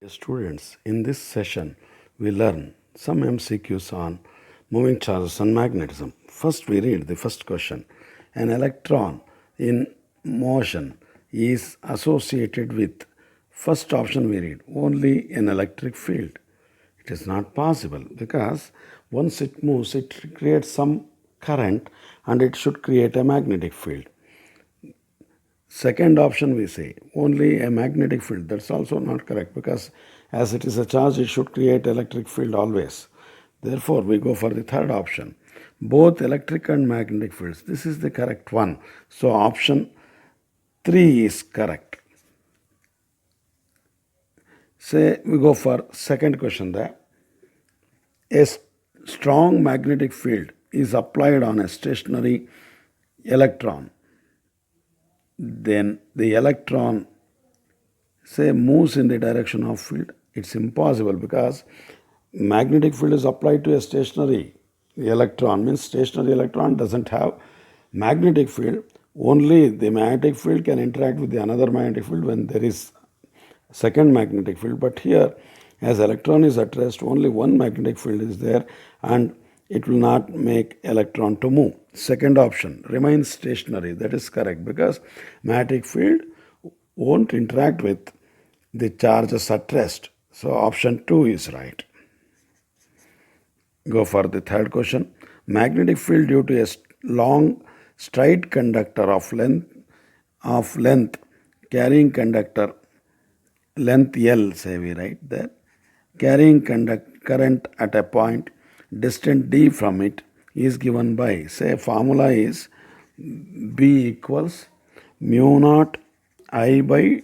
Dear students, in this session, we learn some MCQs on moving charges and magnetism. First, we read the first question. An electron in motion is associated with, first option we read, only an electric field. It is not possible because once it moves, it creates some current and it should create a magnetic field. Second option we say only a magnetic field. That's also not correct because as it is a charge, it should create electric field always. Therefore, we go for the third option. Both electric and magnetic fields. This is the correct one. So option 3 is correct. Say we go for second question there. A strong magnetic field is applied on a stationary electron. Then the electron say moves in the direction of field. It's impossible because magnetic field is applied to a stationary electron, means stationary electron doesn't have magnetic field. Only the magnetic field can interact with the another magnetic field when there is second magnetic field. But here, as electron is at rest, only one magnetic field is there and it will not make electron to move. Second option remains stationary. That is correct because magnetic field won't interact with the charges at rest. So option 2 is right. Go for the third question. Magnetic field due to a long straight conductor of length carrying conductor length L, say we write there, carrying current at a point distant d from it is given by, say formula is B equals mu naught I by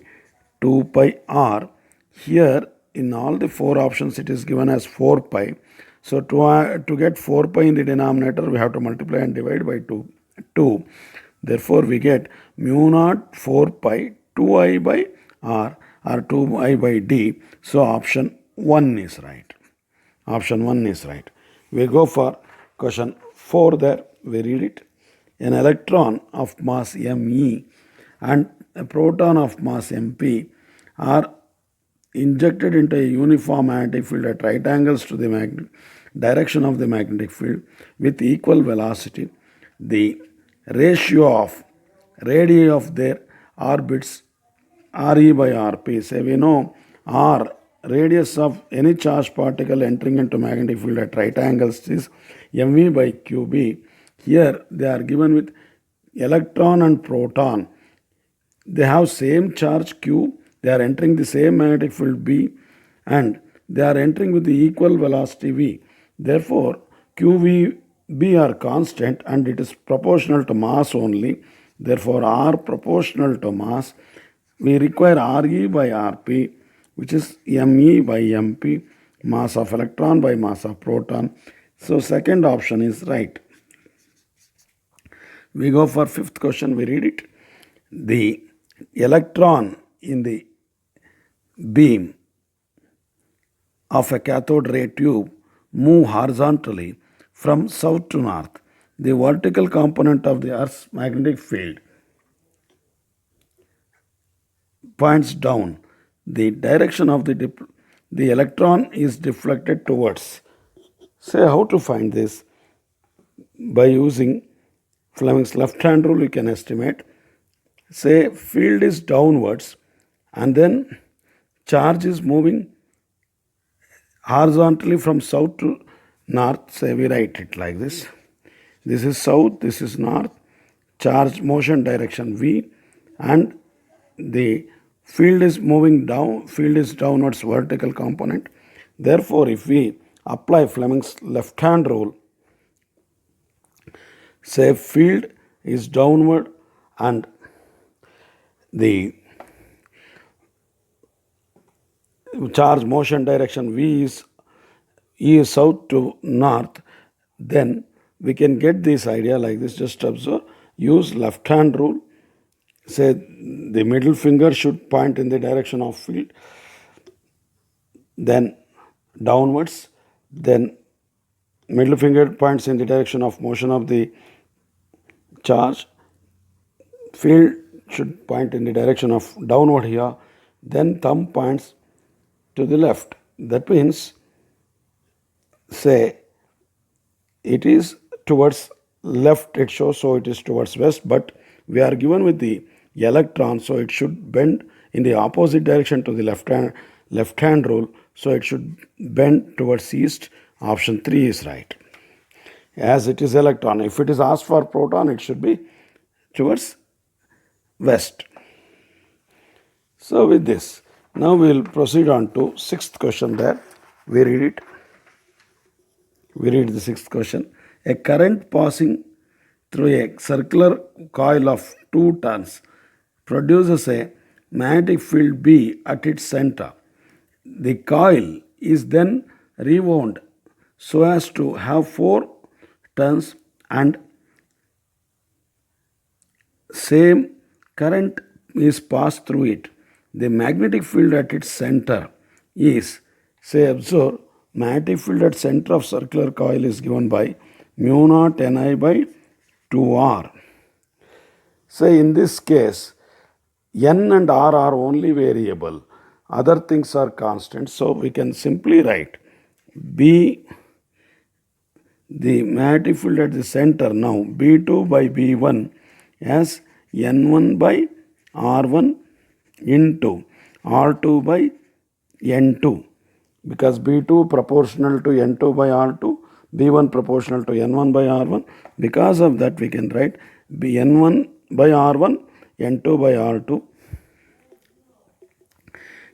2 pi r. Here in all the four options it is given as 4 pi. So to get 4 pi in the denominator we have to multiply and divide by 2. Therefore we get mu naught 4 pi 2i by r or 2i by d. So option 1 is right. Option 1 is right. We go for question 4 there. We read it. An electron of mass me and a proton of mass mp are injected into a uniform magnetic field at right angles to the direction of the magnetic field with equal velocity. The ratio of radii of their orbits Re by Rp. Say we know R, radius of any charged particle entering into magnetic field at right angles is mv by qb. Here they are given with electron and proton. They have same charge q. They are entering the same magnetic field B and they are entering with the equal velocity v. Therefore, qvb are constant and it is proportional to mass only. Therefore, R proportional to mass. We require Re by Rp, which is Me by Mp, mass of electron by mass of proton. So second option is right. We go for fifth question, we read it. The electron in the beam of a cathode ray tube move horizontally from south to north. The vertical component of the Earth's magnetic field points down. The direction of the electron is deflected towards. Say how to find this? By using Fleming's left hand rule, you can estimate. Say field is downwards and then charge is moving horizontally from south to north. Say we write it like this. This is south, this is north, charge motion direction V, and the field is moving down, field is downwards vertical component. Therefore, if we apply Fleming's left hand rule, say field is downward and the charge motion direction V is E is south to north, then we can get this idea like this. Just observe, use left hand rule. Say the middle finger should point in the direction of field, then downwards, then middle finger points in the direction of motion of the charge, field should point in the direction of downward here, then thumb points to the left. That means, say, it is towards left it shows, so it is towards west, but we are given with the electron, so it should bend in the opposite direction to the left hand rule, so it should bend towards east. Option 3 is right. As it is electron, if it is asked for proton, it should be towards west. So with this, now we will proceed on to sixth question there. We read it. We read the sixth question. A current passing through a circular coil of 2 turns produces a magnetic field B at its center. The coil is then rewound so as to have 4 turns and same current is passed through it. The magnetic field at its center is, say, observe, magnetic field at center of circular coil is given by mu naught Ni by 2R. Say in this case, N and R are only variable. Other things are constant. So we can simply write B, the magnetic field at the center now, B2 by B1 as N1 by R1 into R2 by N2, because B2 proportional to N2 by R2, B1 proportional to N1 by R1. Because of that, we can write N1 by R1, N2 by R2.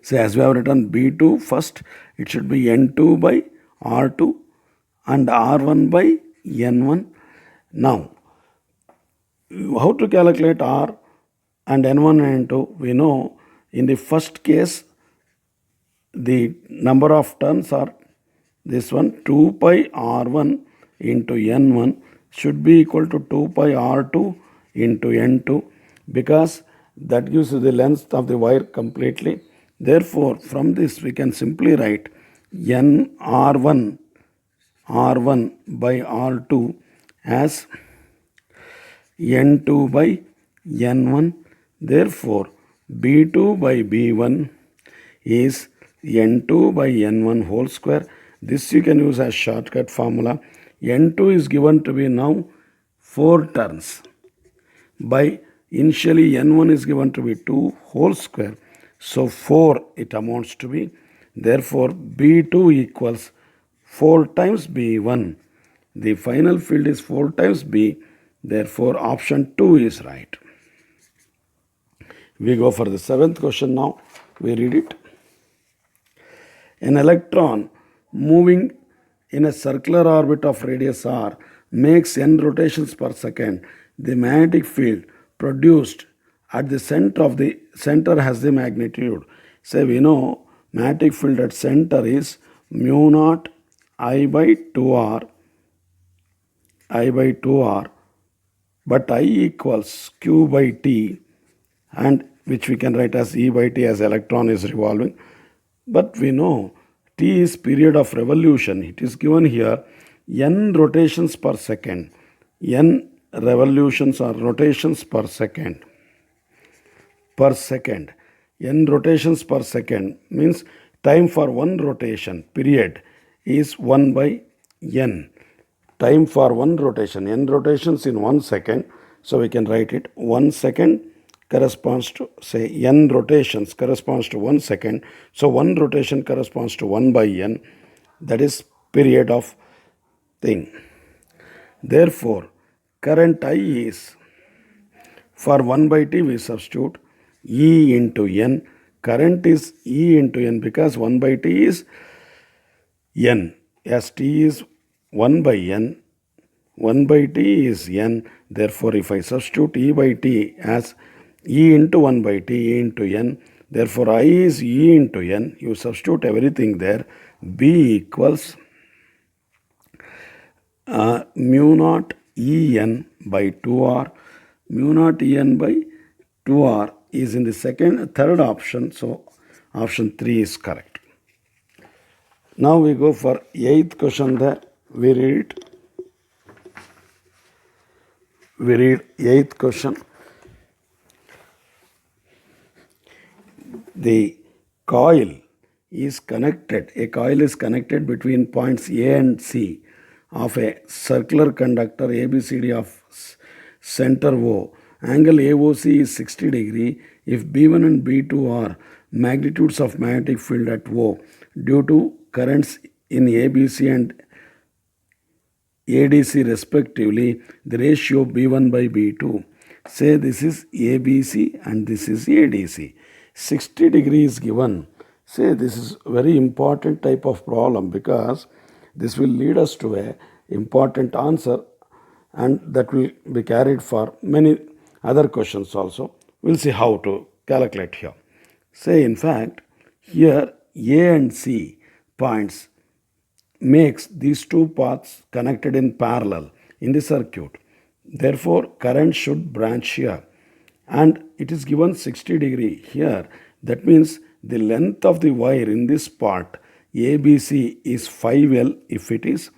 So as we have written B2 first, it should be N2 by R2 and R1 by N1. Now, how to calculate R and N1 and N2? We know in the first case, the number of turns are this one, 2 pi R1 into N1 should be equal to 2 pi R2 into N2, because that gives you the length of the wire completely. Therefore, from this we can simply write N R1 by R2 as N2 by N1. Therefore, B2 by B1 is N2 by N1 whole square. This you can use as shortcut formula. N2 is given to be now 4 turns by initially N1 is given to be 2 whole square. So 4 it amounts to be. Therefore, B2 equals 4 times B1. The final field is 4 times B. Therefore, option 2 is right. We go for the 7th question now. We read it. An electron moving in a circular orbit of radius r makes n rotations per second. The magnetic field produced at the center has the magnitude. Say we know magnetic field at center is mu naught I by 2r, but I equals q by t, and which we can write as E by t as electron is revolving. But we know t is period of revolution. It is given here n rotations per second. N revolutions or rotations per second. N rotations per second means time for one rotation period is 1 by n. Time for one rotation, n rotations in 1 second. So we can write it 1 second corresponds to, say, n rotations corresponds to 1 second. So 1 rotation corresponds to 1 by n. That is period of thing. Therefore, current I is, for 1 by t we substitute E into n. Current is E into n because 1 by t is n. As t is 1 by n, 1 by t is n. Therefore, if I substitute E by t as E into 1 by t, E into n, therefore I is E into n. You substitute everything there. B equals mu naught En by 2r. Mu naught En by 2r is in the third option. So option 3 is correct. Now we go for 8th question there. We read 8th question. The coil is connected, a coil is connected between points A and C of a circular conductor ABCD of center O. Angle AOC is 60 degree if B1 and B2 are magnitudes of magnetic field at O due to currents in ABC and ADC respectively, the ratio B1 by B2. Say this is ABC and this is ADC. 60 degrees given. Say this is very important type of problem because this will lead us to a important answer and that will be carried for many other questions also. We'll see how to calculate here. Say in fact here A and C points makes these two paths connected in parallel in the circuit. Therefore, current should branch here. And it is given 60 degree here. That means the length of the wire in this part ABC is 5L if it is,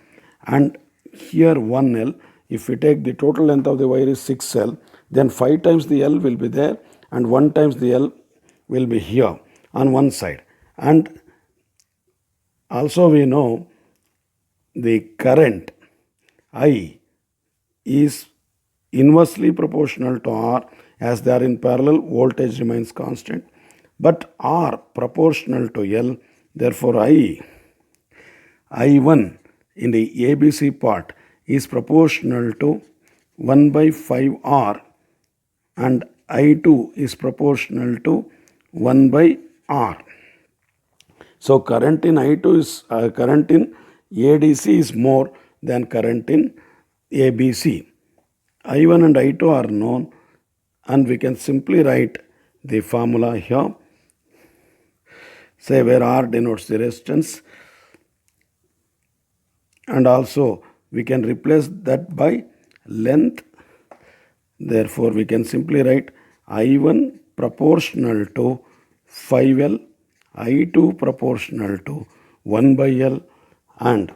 and here 1L. If we take the total length of the wire is 6L, then 5 times the L will be there and 1 times the L will be here on one side. And also we know the current I is inversely proportional to R as they are in parallel, voltage remains constant, but R proportional to L, therefore I1 in the ABC part is proportional to 1 by 5R and I2 is proportional to 1 by R. So current in I2 is current in ADC is more than current in ABC. I1 and I2 are known and we can simply write the formula here. Say where R denotes the resistance and also we can replace that by length. Therefore, we can simply write I1 proportional to 5L, I2 proportional to 1 by L, and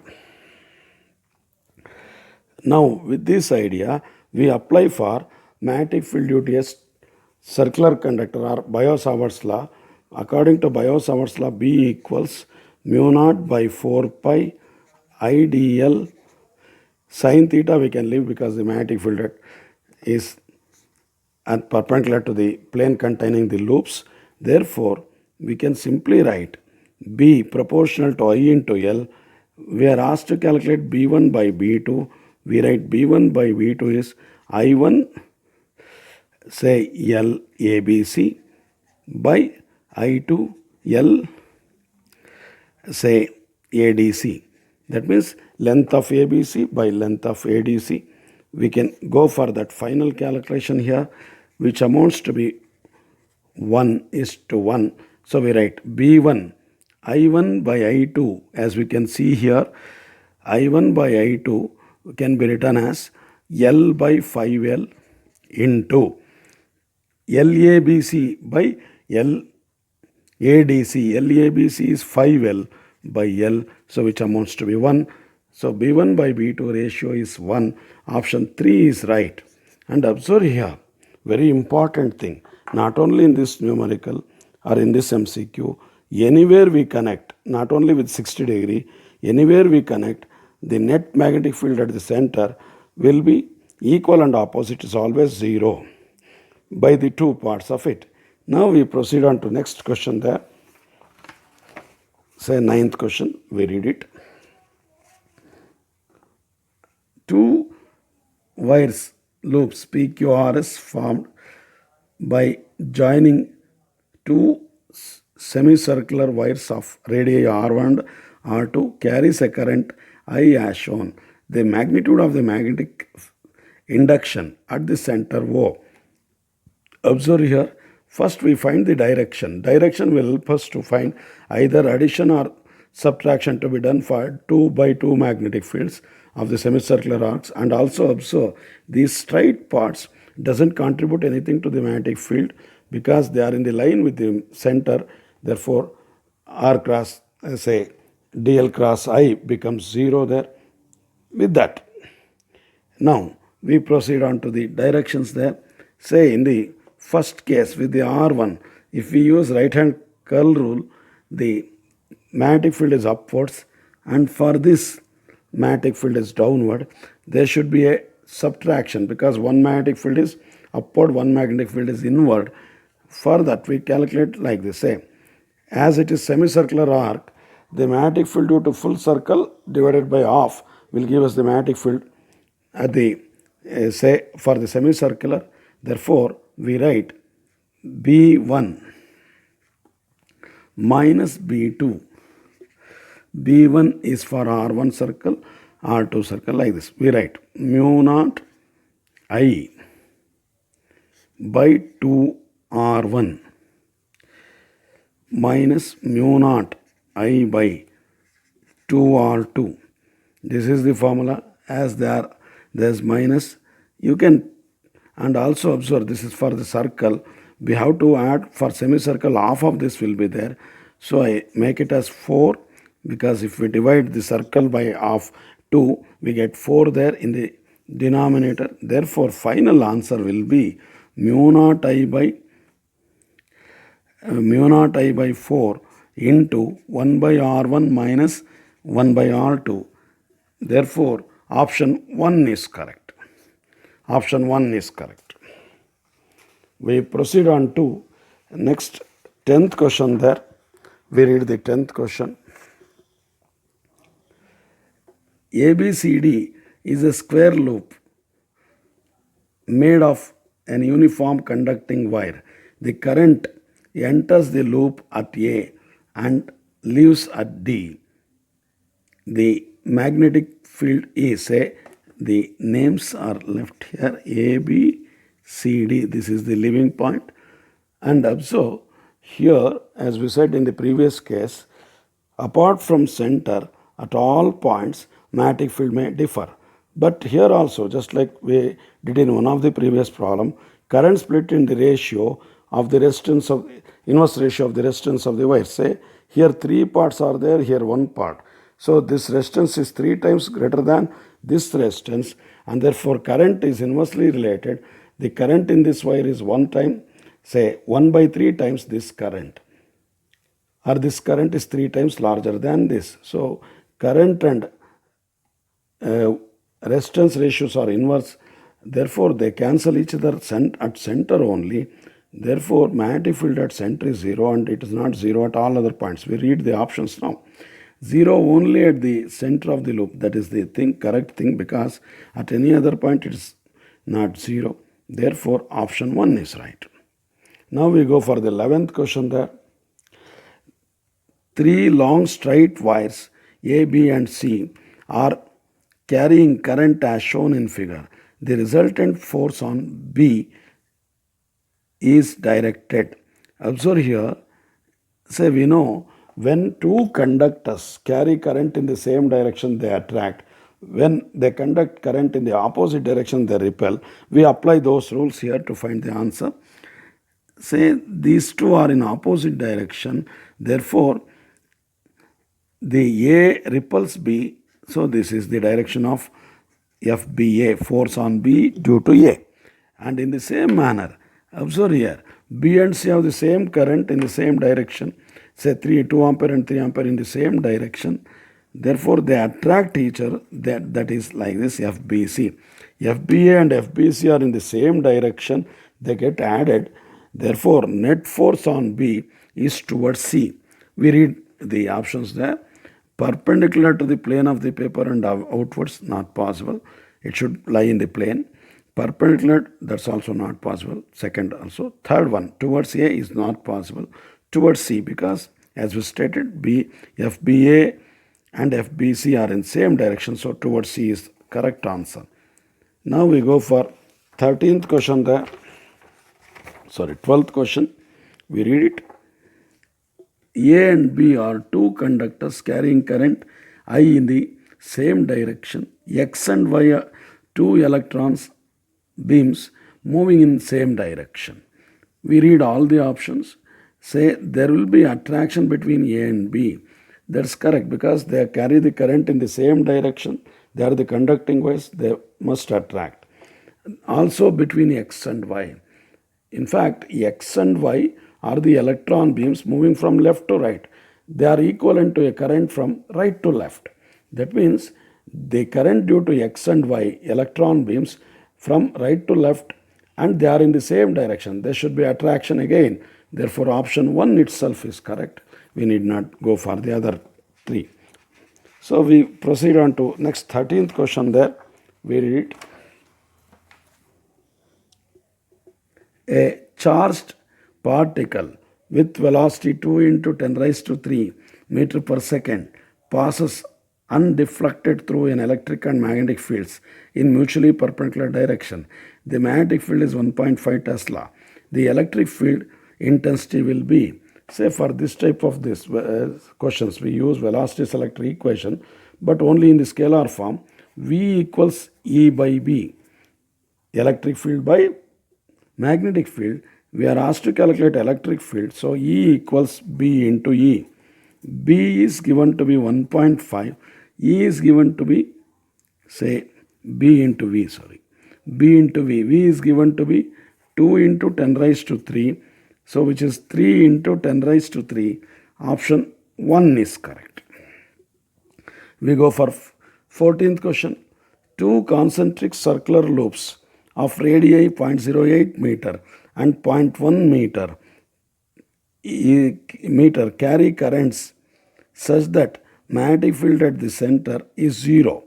now with this idea we apply for magnetic field due to a circular conductor or Biot-Savart's law. According to Biot-Savart's law, B equals mu naught by 4 pi IDL sin theta we can leave because the magnetic field is perpendicular to the plane containing the loops. Therefore, we can simply write B proportional to I into L. We are asked to calculate B1 by B2. We write B1 by B2 is I1 say L ABC by I2 L say ADC. That means length of ABC by length of ADC. We can go for that final calculation here, which amounts to be 1:1. So we write B1 I1 by I2, as we can see here, I1 by I2 can be written as L by 5L into LABC by LADC. LABC is 5L by L, so which amounts to be 1. So B1 by B2 ratio is 1. Option 3 is right. And observe here, very important thing, not only in this numerical or in this MCQ, anywhere we connect, not only with 60 degree, anywhere we connect, the net magnetic field at the center will be equal and opposite is always 0 by the two parts of it. Now we proceed on to next question there. Say 9th question, we read it. Two wires loops PQRS formed by joining two semicircular wires of radii R1 and R2 carries a current I as shown. The magnitude of the magnetic induction at the center O. Observe here, first we find the direction. Direction will help us to find either addition or subtraction to be done for 2 by 2 magnetic fields of the semicircular arcs, and also observe these straight parts doesn't contribute anything to the magnetic field because they are in the line with the center. Therefore, R cross, say dl cross I becomes 0 there. With that, now we proceed on to the directions there. Say in the first case with the R1, if we use right hand curl rule, the magnetic field is upwards and for this magnetic field is downward, there should be a subtraction because one magnetic field is upward, one magnetic field is inward. For that we calculate like this. Say, as it is semicircular arc, the magnetic field due to full circle divided by half will give us the magnetic field at the say for the semicircular. Therefore, we write B1 minus B2. B1 is for R1 circle, R2 circle like this. We write mu naught I by 2R1 minus mu naught I by 2R2. This is the formula. As there's minus, you can, and also observe this is for the circle. We have to add for semicircle, half of this will be there. So I make it as 4 because if we divide the circle by half 2, we get 4 there in the denominator. Therefore, final answer will be mu naught I by 4 into 1 by R1 minus 1 by R2. Therefore, option 1 is correct. Option 1 is correct. We proceed on to next 10th question there. We read the 10th question. ABCD is a square loop made of an uniform conducting wire. The current enters the loop at A and leaves at D. The magnetic field is, say, the names are left here, A, B, C, D. This is the leaving point. And observe here, as we said in the previous case, apart from center, at all points, magnetic field may differ. But here also, just like we did in one of the previous problem, current split in the ratio of the resistance of inverse ratio of the resistance of the wire. Say here 3 parts are there, here 1 part. So this resistance is 3 times greater than this resistance, and therefore current is inversely related. The current in this wire is 1 time, say 1 by 3 times this current, or this current is 3 times larger than this. So current and resistance ratios are inverse. Therefore, they cancel each other at center only. Therefore, magnetic field at center is 0 and it is not 0 at all other points. We read the options now. 0 only at the center of the loop. That is the correct thing, because at any other point it is not 0. Therefore, option 1 is right. Now we go for the 11th question there. 3 long straight wires A, B and C are carrying current as shown in figure. The resultant force on B is directed. Observe here, say we know when 2 conductors carry current in the same direction, they attract. When they conduct current in the opposite direction, they repel. We apply those rules here to find the answer. Say these 2 are in opposite direction, therefore the A repels B. So this is the direction of FBA, force on B due to A. And in the same manner, observe here, B and C have the same current in the same direction, say 2 ampere and 3 ampere in the same direction. Therefore, they attract each other. That is like this, FBC. FBA and FBC are in the same direction. They get added. Therefore, net force on B is towards C. We read the options there. Perpendicular to the plane of the paper and outwards, not possible. It should lie in the plane. Perpendicular, that's also not possible. Second also. Third one, towards A is not possible. Towards C, because as we stated, FBA and FBC are in same direction. So towards C is correct answer. Now we go for 13th question there. 12th question. We read it. A and B are 2 conductors carrying current I in the same direction. X and Y are 2 electrons beams moving in same direction. We read all the options. Say there will be attraction between A and B. That's correct, because they carry the current in the same direction. They are the conducting wires. They must attract. Also between X and Y. In fact, X and Y are the electron beams moving from left to right. they are equivalent to a current from right to left. That means the current due to X and Y electron beams from right to left, and they are in the same direction. There should be attraction again. Therefore, option 1 itself is correct. We need not go for the other 3. So we proceed on to next 13th question there. We read it. A charged particle with velocity 2 into 10 raised to 3 meter per second passes undeflected through an electric and magnetic fields in mutually perpendicular direction. The magnetic field is 1.5 Tesla. The electric field intensity will be, say for this type of this questions, we use velocity selector equation, but only in the scalar form. V equals E by B. Electric field by magnetic field. We are asked to calculate electric field. So E equals B into E. B is given to be 1.5. E is given to be, say, B into V, B into V. V is given to be 2 into 10 raised to 3. So which is 3 into 10 raised to 3. Option 1 is correct. We go for 14th question. Two concentric circular loops of radii 0.08 meter and 0.1 meter carry currents such that magnetic field at the center is 0.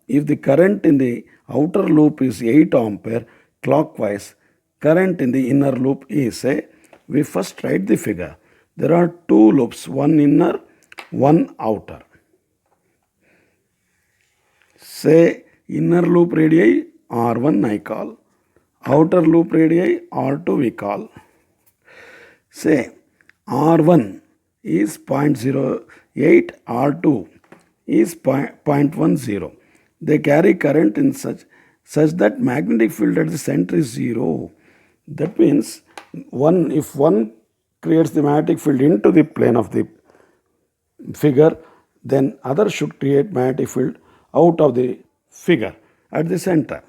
If the current in the outer loop is 8 ampere clockwise, current in the inner loop is, say, we first write the figure. There are two loops, one inner, one outer. Say inner loop radii R1 I call, outer loop radii R2 we call. Say R1 is 0.08, R2 is 0.10. They carry current in such that magnetic field at the center is 0. That means if one creates the magnetic field into the plane of the figure, then other should create magnetic field out of the figure at the center.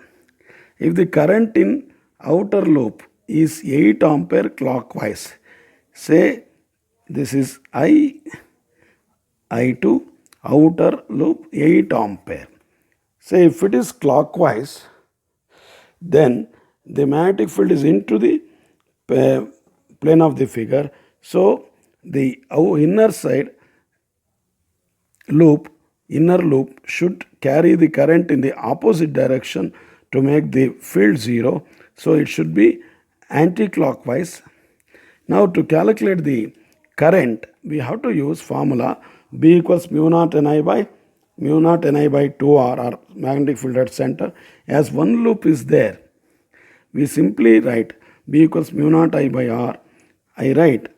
If the current in outer loop is 8 ampere clockwise, say this is I2, outer loop 8 ampere. Say if it is clockwise, then the magnetic field is into the plane of the figure. So the inner loop should carry the current in the opposite direction to make the field 0. So it should be anti-clockwise. Now to calculate the current, we have to use formula B equals mu naught Ni by 2R, or magnetic field at center. As one loop is there, we simply write B equals mu naught I by R. I write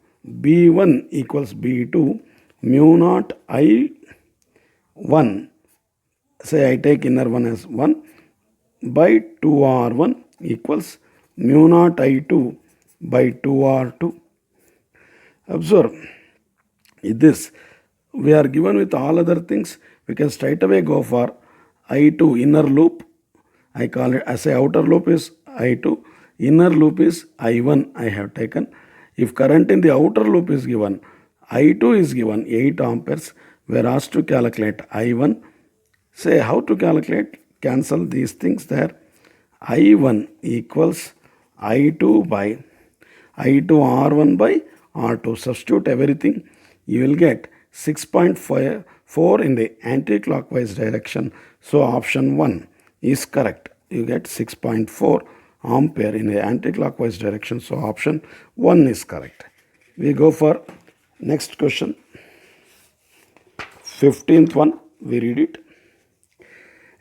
B1 equals B2, mu naught I1, say I take inner one as 1, by 2R1 equals mu naught I2 by 2R2. Observe this. We are given with all other things. We can straight away go for I2 inner loop. I call it as a outer loop is I2. Inner loop is I1 I have taken. If current in the outer loop is given, I2 is given 8 amperes. We are asked to calculate I1. Say how to calculate? Cancel these things there. I1 equals I2 by I2 R1 by R2. Substitute everything. You will get 6.4 in the anti-clockwise direction. So option 1 is correct. You get 6.4 ampere in the anti-clockwise direction. So option 1 is correct. We go for next question. 15th one. We read it.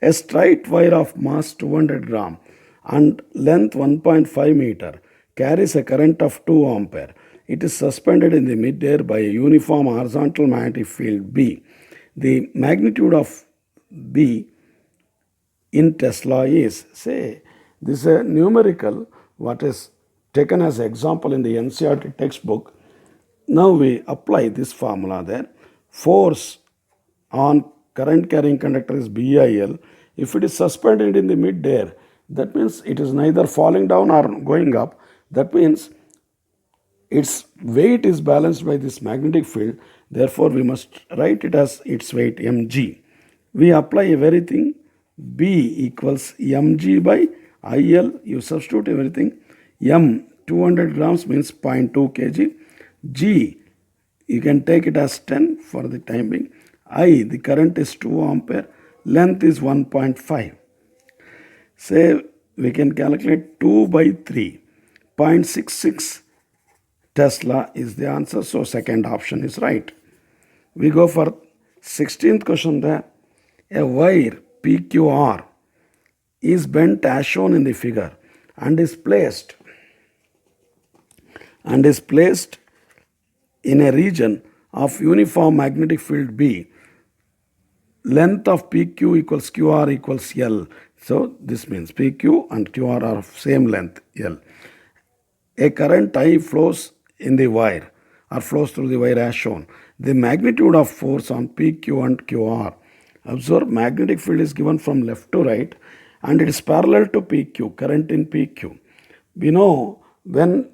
A straight wire of mass 200 gram and length 1.5 meter carries a current of 2 ampere. It is suspended in the mid-air by a uniform horizontal magnetic field B. The magnitude of B in Tesla is, say, this is a numerical what is taken as example in the NCERT textbook. Now we apply this formula there. Force on current carrying conductor is BIL. If it is suspended in the mid-air, that means it is neither falling down or going up. That means its weight is balanced by this magnetic field, therefore we must write it as its weight mg. We apply everything, B equals mg by IL, you substitute everything, m 200 grams means 0.2 kg, G you can take it as 10 for the time being, I the current is 2 ampere, length is 1.5. Say we can calculate 2 by 3, 0.66 Tesla is the answer, so second option is right. We go for 16th question there. A wire PQR is bent as shown in the figure and is placed in a region of uniform magnetic field B. Length of PQ equals QR equals L. So this means PQ and QR are of same length L. A current I flows in the wire or flows through the wire as shown. The magnitude of force on PQ and QR. Observe, magnetic field is given from left to right and it is parallel to PQ, current in PQ. We know when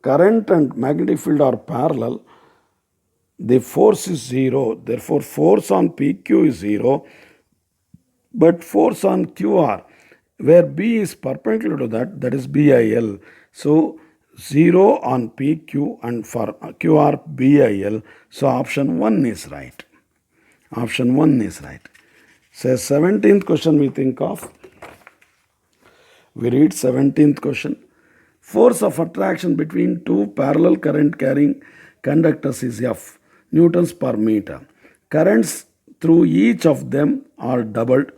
current and magnetic field are parallel, the force is zero. Therefore, force on PQ is zero, but force on QR, where B is perpendicular to that, that is BIL. So, 0 on PQ and for QR BIL. So, option 1 is right. Option 1 is right. So, 17th question we think of. We read 17th question. Force of attraction between two parallel current carrying conductors is F, newtons per meter. Currents through each of them are doubled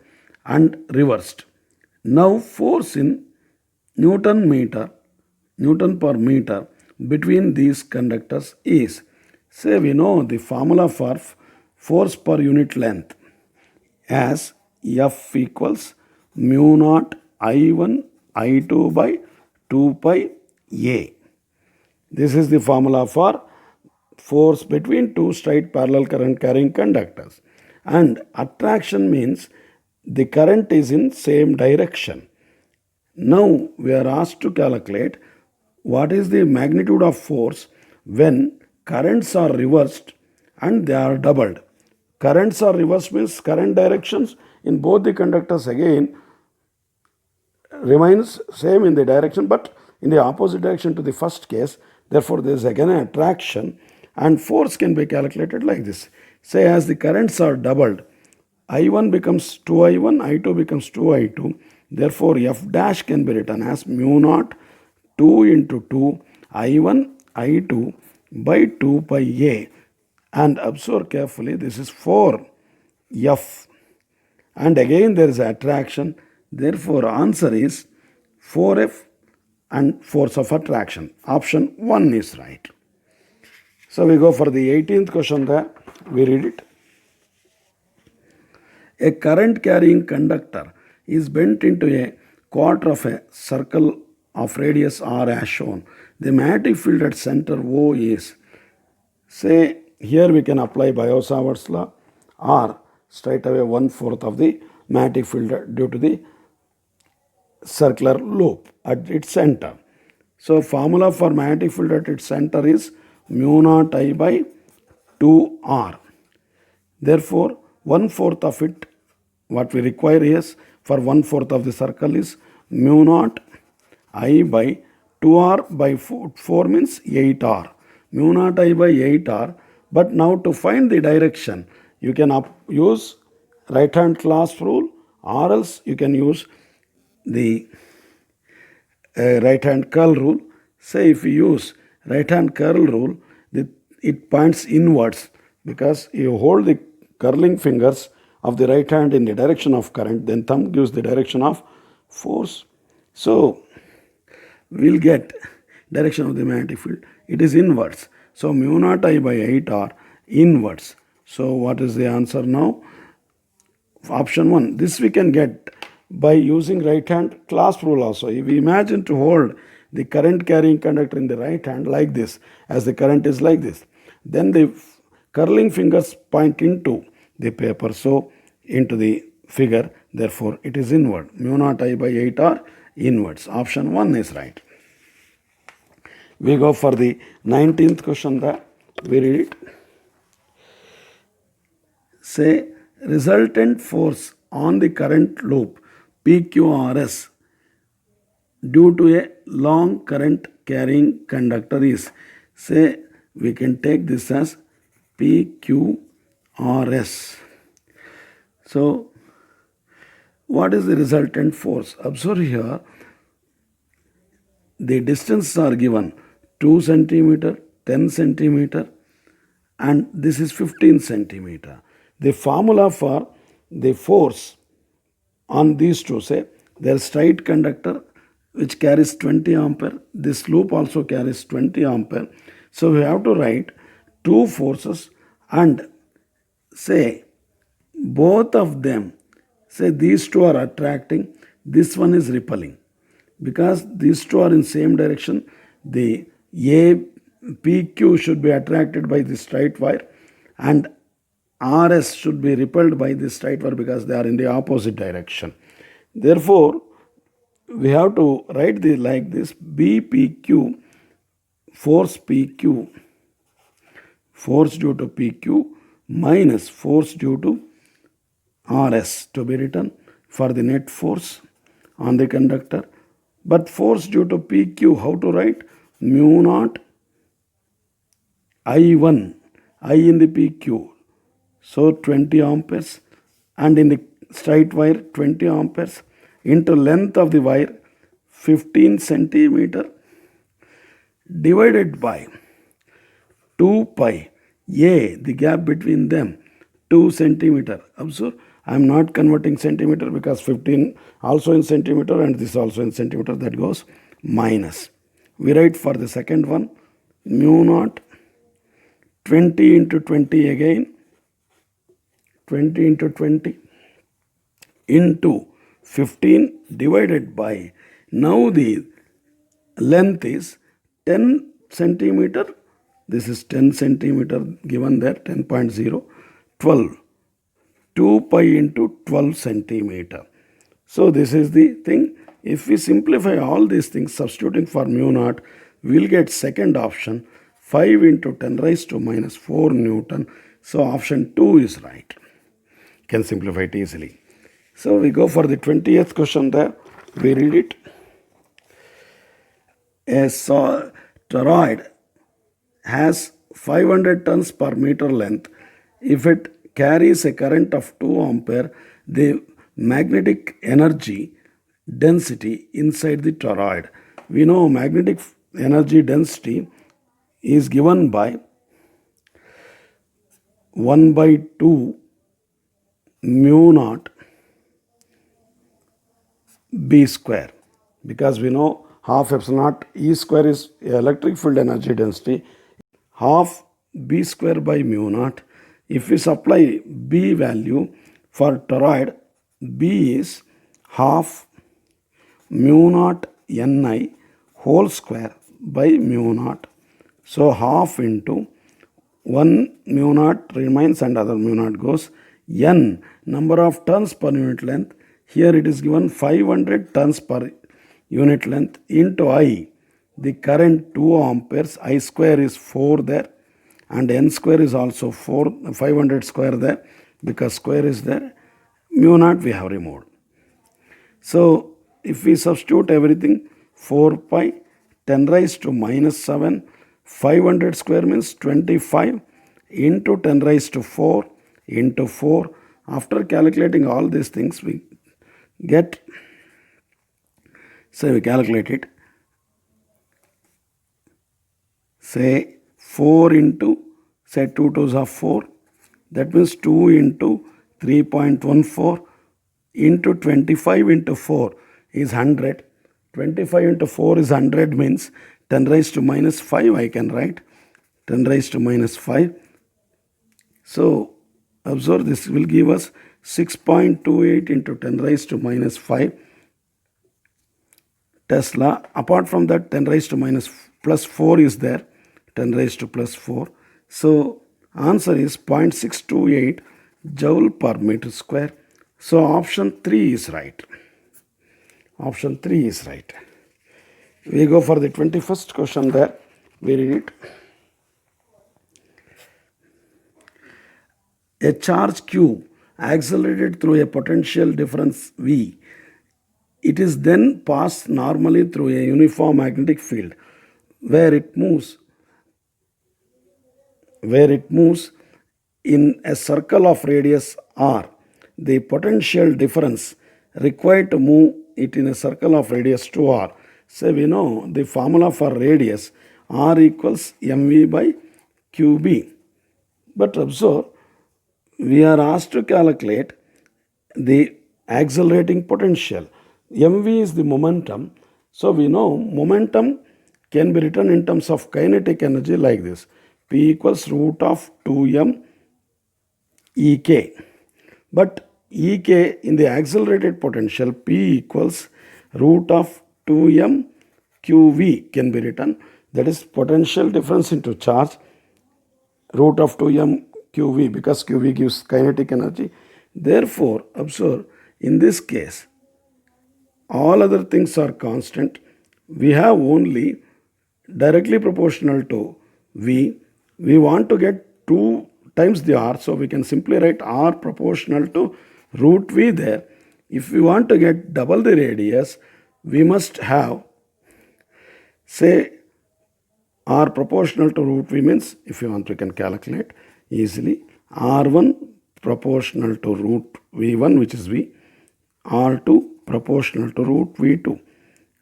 and reversed. Now force in Newton per meter between these conductors is, say we know the formula for force per unit length as F equals mu naught I1 I2 by 2 pi A. This is the formula for force between two straight parallel current carrying conductors. And attraction means the current is in same direction. Now we are asked to calculate what is the magnitude of force when currents are reversed and they are doubled. Currents are reversed means current directions in both the conductors again remains same in the direction but in the opposite direction to the first case. Therefore, there is again an attraction and force can be calculated like this. Say as the currents are doubled, I1 becomes 2I1, I2 becomes 2I2. Therefore, F dash can be written as mu naught 2 into 2 I1 I2 by 2 pi A. And observe carefully, this is 4 F. And again there is attraction. Therefore, answer is 4F and force of attraction. Option 1 is right. So we go for the 18th question there. We read it. A current carrying conductor is bent into a quarter of a circle of radius r as shown. The magnetic field at center O is, say here we can apply Biot-Savart's law, r straight away 1/4 of the magnetic field due to the circular loop at its center. So formula for magnetic field at its center is mu naught I by 2r. Therefore, 1/4 of it, what we require is for 1/4 of the circle is mu naught I by 2r by 4 means 8r. Mu naught I by 8r. But now to find the direction, you can use right hand clasp rule or else you can use the right hand curl rule. Say if you use right hand curl rule, it points inwards because you hold the curling fingers of the right hand in the direction of current, then thumb gives the direction of force. So we'll get direction of the magnetic field. It is inwards. So mu naught I by 8r inwards. So what is the answer now? Option 1. This we can get by using right hand clasp rule also. If we imagine to hold the current carrying conductor in the right hand like this, as the current is like this, then the curling fingers point into the paper, so into the figure, therefore it is inward. Mu naught I by 8r inwards. Option 1 is right. We go for the 19th question there. We read it. Say resultant force on the current loop PQRS due to a long current carrying conductor is, say we can take this as PQRS. So what is the resultant force? Observe here, the distances are given 2 centimeter, 10 centimeter, and this is 15 centimeter. The formula for the force on these two, say their straight conductor which carries 20 ampere, this loop also carries 20 ampere. So we have to write two forces and say both of them, say these two are attracting, this one is repelling. Because these two are in same direction, the PQ should be attracted by the straight wire and RS should be repelled by the straight wire because they are in the opposite direction. Therefore, we have to write this like this: BPQ, force PQ, force due to PQ minus force due to RS to be written for the net force on the conductor. But force due to PQ, how to write? Mu naught I1, I in the PQ, so 20 amperes, and in the straight wire 20 amperes into length of the wire 15 centimeter divided by 2 pi A, the gap between them, 2 centimeter. Observe, I am not converting centimeter because 15 also in centimeter and this also in centimeter, that goes minus. We write for the second one mu naught 20 into 20 again, 20 into 20 into 15 divided by, now the length is 10 centimeter, this is 10 centimeter given there, 10.0, 12, 2 pi into 12 centimeter. So this is the thing. If we simplify all these things substituting for mu naught, we will get second option, 5 into 10 raised to minus 4 Newton. So option 2 is right. Can simplify it easily. So we go for the 20th question there. We read it. A toroid has 500 turns per meter length. If it carries a current of 2 ampere, the magnetic energy density inside the toroid. We know magnetic energy density is given by 1 by 2 mu naught B square, because we know half epsilon naught E square is electric field energy density, half B square by mu naught. If we supply B value for toroid, B is half mu naught Ni whole square by mu naught. So half into 1 mu naught remains and other mu naught goes. N, number of turns per unit length. Here it is given 500 turns per unit length into I. The current 2 amperes, I square is 4 there, and N square is also 4, 500 square there, because square is there. Mu naught we have removed. So if we substitute everything, 4 pi, 10 raised to minus 7, 500 square means 25 into 10 raised to 4 into 4. After calculating all these things, we get, say we calculate it, say 4 into, say 2 twos are 4, that means 2 into 3.14 into 25 into 4 is 100. 25 into 4 is 100 means 10 raised to minus 5 I can write, 10 raised to minus 5. So observe, this will give us 6.28 into 10 raised to minus 5 Tesla. Apart from that, 10 raised to minus plus 4 is there, 10 raised to plus 4. So answer is 0.628 joule per meter square. So option 3 is right. Option 3 is right. We go for the 21st question there. We read it. A charge Q accelerated through a potential difference V. It is then passed normally through a uniform magnetic field where it moves in a circle of radius r. The potential difference required to move it in a circle of radius 2r. So we know the formula for radius r equals mv by qb. But observe, we are asked to calculate the accelerating potential. mv is the momentum. So we know momentum can be written in terms of kinetic energy like this. P equals root of 2m ek. But ek in the accelerated potential, P equals root of 2m qv can be written. That is potential difference into charge, root of 2m qv, because qv gives kinetic energy. Therefore, observe, in this case, all other things are constant. We have only directly proportional to v. We want to get 2 times the r, so we can simply write r proportional to root v there. If we want to get double the radius, we must have, say, r proportional to root v means, if you want, we can calculate easily. R1 proportional to root v1, which is v. R2 proportional to root v2.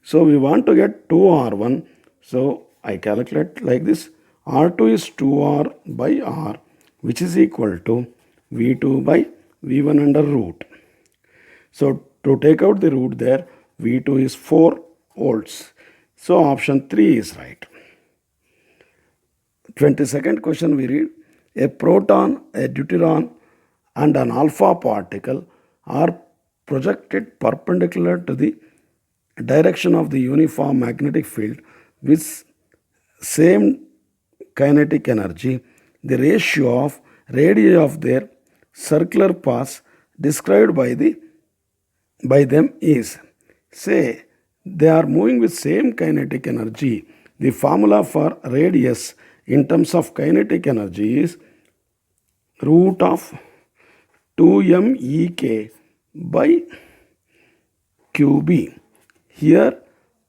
So we want to get 2r1. So I calculate like this. R2 is 2r by r, which is equal to v2 by v1 under root. So to take out the root there, v2 is 4 volts. So option 3 is right. 22nd question we read. A proton, a deuteron and an alpha particle are projected perpendicular to the direction of the uniform magnetic field with same kinetic energy. The ratio of radii of their circular paths described by them is, say, they are moving with same kinetic energy. The formula for radius in terms of kinetic energy is root of 2m ek by qb. Here,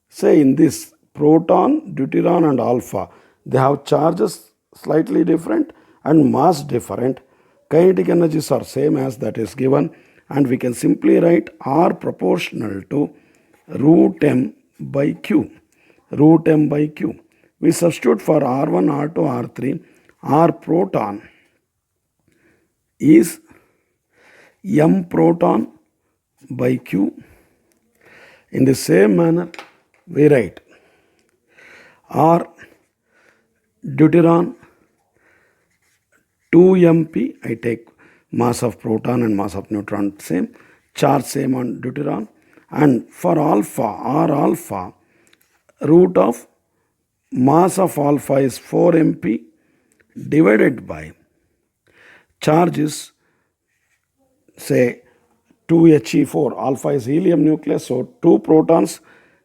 say, in this proton, deuteron and alpha, they have charges slightly different and mass different. Kinetic energies are same as that is given, and we can simply write r proportional to root m by q. Root m by q. We substitute for r1, r2, r3. R proton is m proton by q. In the same manner, we write r deuteron 2mp. I take mass of proton and mass of neutron same, charge same on deuteron. And for alpha, r alpha, root of mass of alpha is 4mp divided by charge is, say, 2He4. Alpha is helium nucleus, so 2 protons,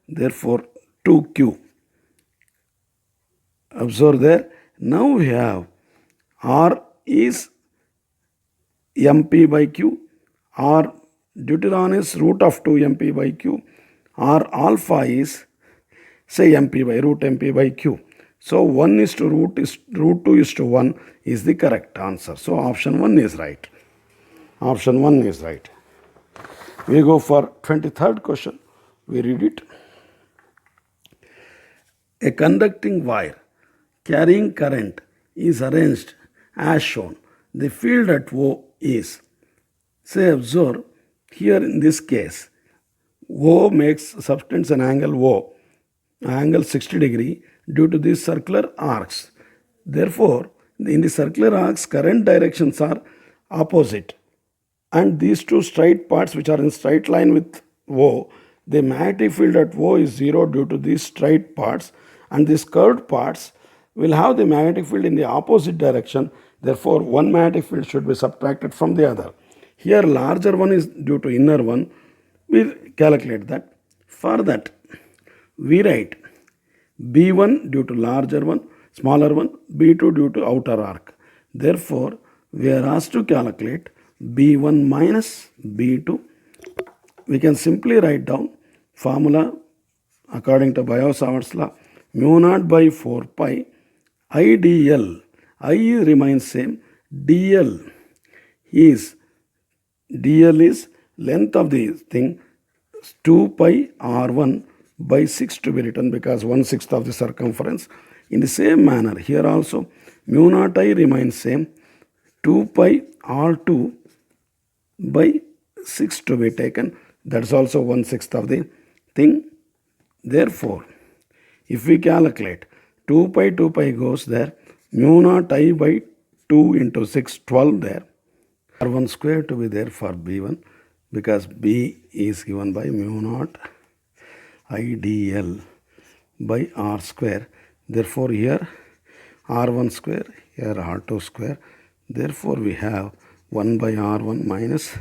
therefore 2q. Observe there. Now we have r is mp by q, r deuteron is root of 2mp by q, r alpha is, say, mp by root mp by q. So 1 is to root 2 is to 1 is the correct answer. So option 1 is right. Option 1 is right. We go for 23rd question. We read it. A conducting wire carrying current is arranged as shown. The field at O is, say, observe, here in this case, O makes substance an angle O, angle 60 degree due to these circular arcs. Therefore, in the circular arcs, current directions are opposite. And these two straight parts which are in straight line with O, the magnetic field at O is 0 due to these straight parts, and these curved parts will have the magnetic field in the opposite direction. Therefore, one magnetic field should be subtracted from the other. Here, larger one is due to inner one. We calculate that. For that, we write B1 due to larger one, smaller one, B2 due to outer arc. Therefore, we are asked to calculate B1 minus B2. We can simply write down formula according to Biot-Savart's law, mu naught by 4 pi I dl. I remains same. dl is length of the thing, 2 pi r1 by 6 to be written because 1/6 of the circumference. In the same manner, here also mu naught I remains same, 2 pi r2 by 6 to be taken. That's also 1/6 of the thing. Therefore, if we calculate 2 pi goes there, mu naught I by 2 into 6, 12 there. R1 square to be there for B1 because B is given by mu naught I dl by R square. Therefore, here R1 square, here R2 square. Therefore, we have 1 by R1 minus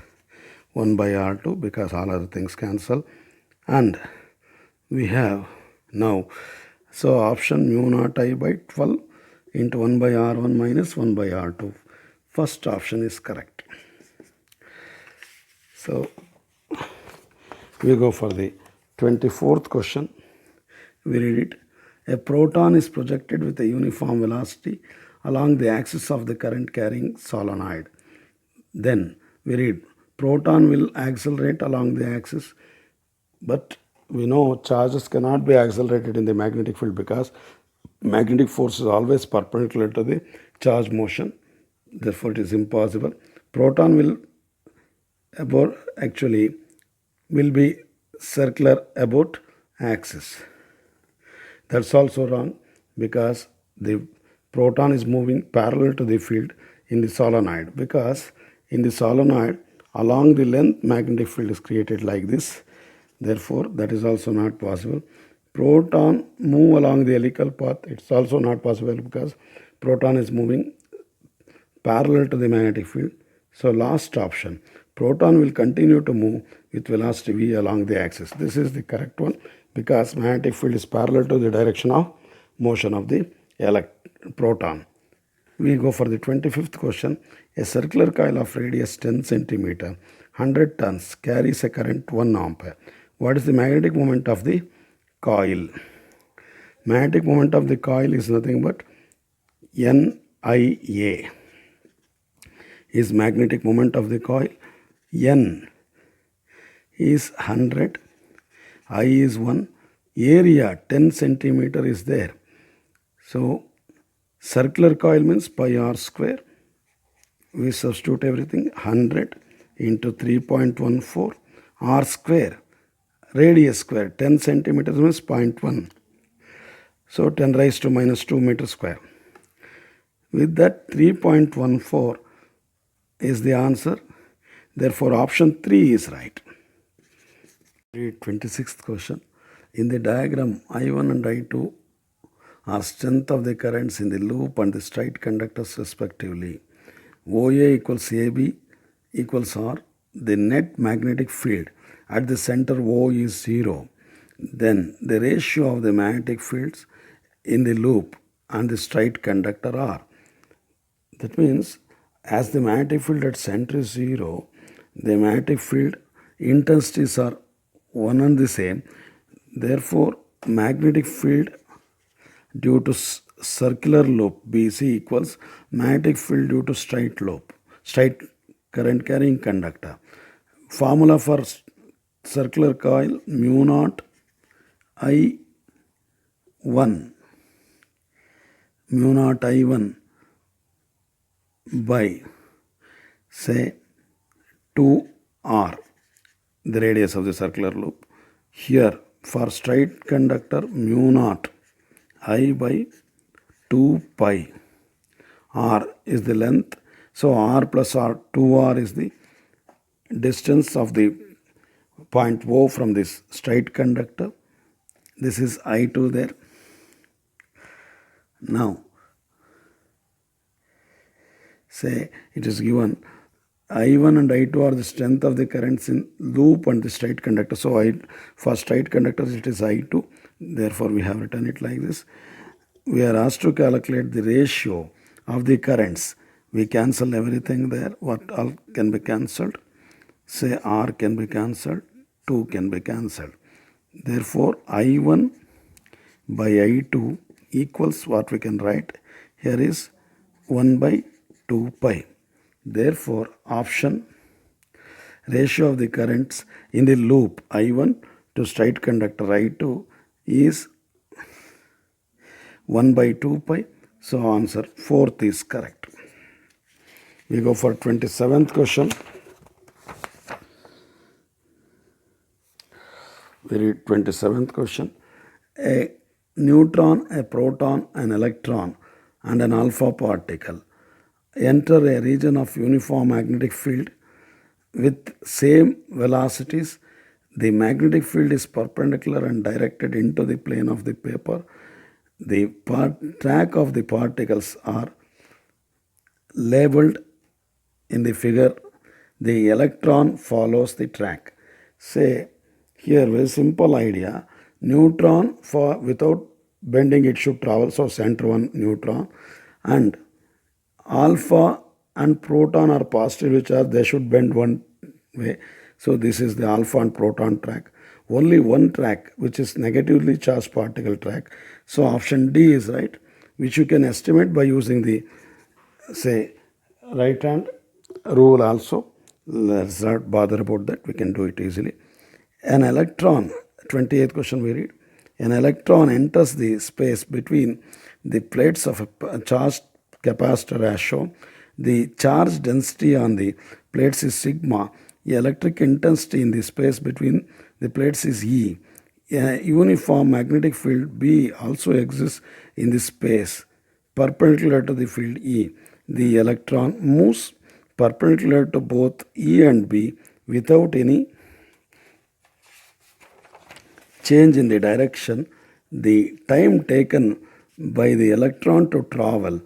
1 by R2 because all other things cancel. And we have now, so option mu naught I by 12 into 1 by R1 minus 1 by R2. First option is correct. So, we go for the 24th question. We read it. A proton is projected with a uniform velocity along the axis of the current carrying solenoid. Then we read, proton will accelerate along the axis, but we know charges cannot be accelerated in the magnetic field because magnetic force is always perpendicular to the charge motion. Therefore, it is impossible. Proton will be circular about axis. That's also wrong because the proton is moving parallel to the field in the solenoid, because in the solenoid along the length magnetic field is created like this. Therefore, that is also not possible. Proton move along the helical path. It's also not possible because proton is moving parallel to the magnetic field. So last option, proton will continue to move with velocity v along the axis. This is the correct one because magnetic field is parallel to the direction of motion of the proton. We go for the 25th question. A circular coil of radius 10 centimeter, 100 tons, carries a current 1 ampere. What is the magnetic moment of the coil? Magnetic moment of the coil is nothing but NIA is magnetic moment of the coil. N is 100, I is 1, area 10 centimeter is there. So circular coil means pi r square. We substitute everything, 100 into 3.14 r square, radius square, 10 centimeters means 0.1. So 10 raised to minus 2 meter square. With that 3.14 is the answer. Therefore, option 3 is right. 26th question. In the diagram, I1 and I2 are strength of the currents in the loop and the straight conductors respectively. OA equals AB equals R. The net magnetic field at the center O is 0. Then the ratio of the magnetic fields in the loop and the straight conductor are. That means as the magnetic field at center is 0, the magnetic field intensities are one and the same. Therefore, magnetic field due to circular loop BC equals magnetic field due to straight loop, straight current carrying conductor. Formula for circular coil, mu naught I1 by say 2r, the radius of the circular loop. Here for straight conductor, mu naught I by 2 pi, r is the length. So r plus r, 2r is the distance of the point O from this straight conductor. This is I2 there. Now, say it is given I1 and I2 are the strength of the currents in loop and the straight conductor. So for straight conductors it is I2. Therefore, we have written it like this. we are asked to calculate the ratio of the currents. We cancel everything there. What all can be cancelled? Say R can be cancelled, 2 can be cancelled. Therefore, I1 by I2 equals what we can write here is 1 by 2 pi. Therefore, option ratio of the currents in the loop I1 to straight conductor I2 is 1 by 2 pi. So answer 4th is correct. We go for 27th question. We read 27th question. A neutron, a proton, an electron, and an alpha particle enter a region of uniform magnetic field with same velocities. The magnetic field is perpendicular and directed into the plane of the paper. The track of the particles are labeled in the figure. The electron follows the track. Say here, very simple idea. Neutron, for without bending it should travel, so center one neutron, and alpha and proton are positively charged, they should bend one way. So this is the alpha and proton track. Only one track which is negatively charged particle track. So option D is right, which you can estimate by using the say right hand rule also. Let's not bother about that, we can do it easily. An electron, 28th question we read. An electron enters the space between the plates of a charged capacitor as shown. The charge density on the plates is sigma. The electric intensity in the space between the plates is E. A uniform magnetic field B also exists in the space perpendicular to the field E. The electron moves perpendicular to both E and B without any change in the direction. The time taken by the electron to travel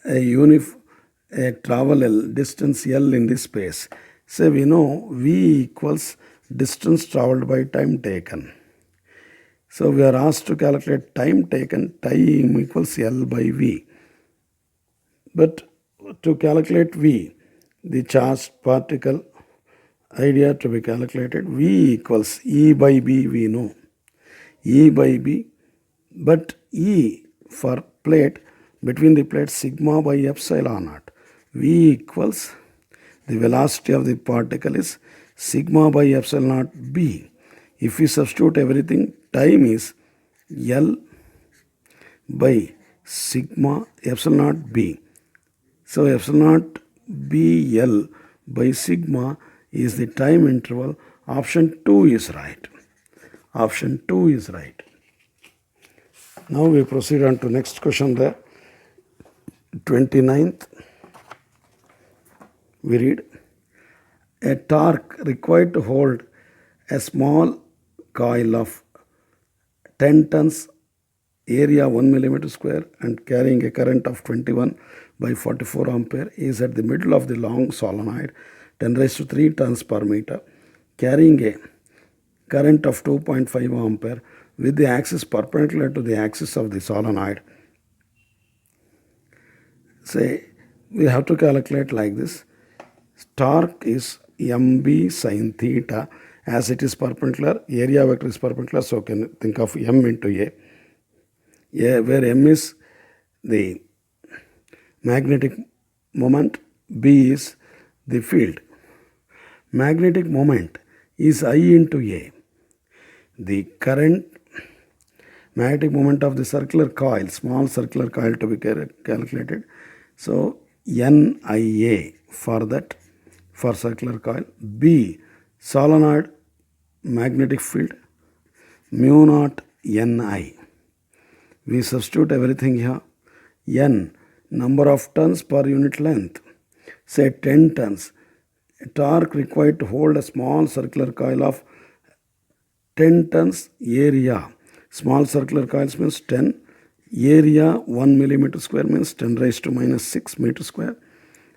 a travel distance L in the space. So we know V equals distance traveled by time taken. So we are asked to calculate time taken. Time equals L by V. But to calculate V, the charged particle idea to be calculated, V equals E by B we know. E by B, but E for plate, between the plates sigma by epsilon naught. V equals the velocity of the particle is sigma by epsilon naught B. If we substitute everything, time is L by sigma epsilon naught B. So epsilon naught BL by sigma is the time interval. Option 2 is right. Option 2 is right. Now we proceed on to next question there. 29th. We read, a torque required to hold a small coil of 10 tons, area 1 millimeter square, and carrying a current of 21 by 44 ampere is at the middle of the long solenoid 10 raised to 3 tons per meter, carrying a current of 2.5 ampere with the axis perpendicular to the axis of the solenoid. Say we have to calculate like this. Torque is mb sin theta, as it is perpendicular, area vector is perpendicular, so can think of m into a, where m is the magnetic moment, b is the field. Magnetic moment is I into a. The current magnetic moment of the circular coil, small circular coil to be calculated. So NIA for that, for circular coil. B, solenoid magnetic field, mu naught Ni. We substitute everything here. N, number of tons per unit length. Say 10 tons. Torque required to hold a small circular coil of 10 tons, area. Small circular coils means 10. Area 1 millimeter square means 10 raised to minus 6 meter square.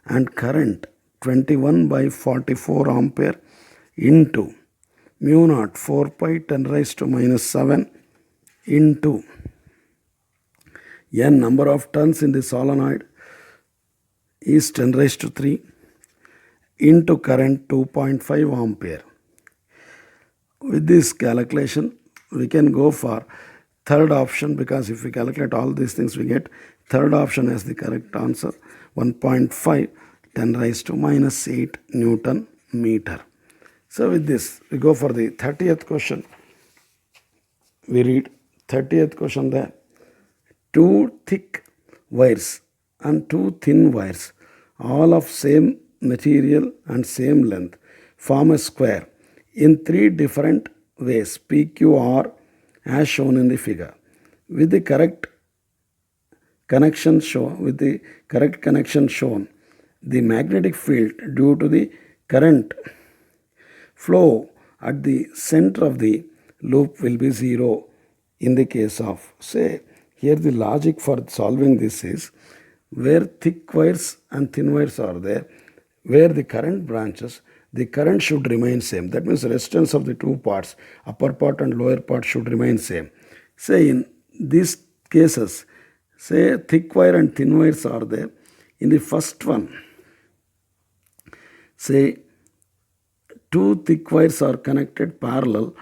And current 21 by 44 ampere into mu naught 4 pi 10 raised to minus 7 into N number of turns in the solenoid is 10 raised to 3 into current 2.5 ampere. With this calculation, we can go for third option, because if we calculate all these things, we get third option as the correct answer. 1.5 10 raised to minus 8 Newton meter. So with this, we go for the 30th question. We read 30th question there. Two thick wires and two thin wires, all of same material and same length, form a square in three different ways, PQR, as shown in the figure. With the correct connection shown, the magnetic field due to the current flow at the center of the loop will be zero in the case of, say, here the logic for solving this is, where thick wires and thin wires are there, where the current branches, the current should remain same. That means resistance of the two parts, upper part and lower part, should remain same. Say in these cases, say thick wire and thin wires are there. In the first one, say two thick wires are connected parallel,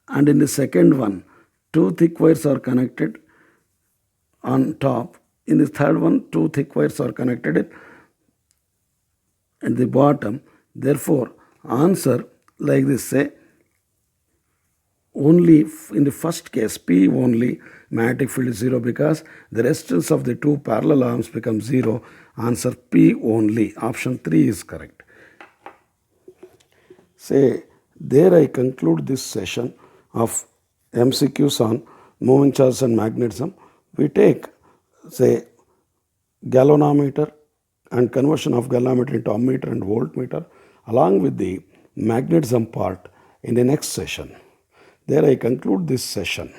and in the second one, two thick wires are connected on top. In the third one, two thick wires are connected at the bottom. Therefore, answer like this, say, only in the first case, P only, magnetic field is 0 because the resistance of the two parallel arms becomes 0. Answer P only. Option 3 is correct. Say, there I conclude this session of MCQs on moving charges and magnetism. We take, say, galvanometer and conversion of galvanometer into ammeter and voltmeter along with the magnetism part in the next session. There I conclude this session.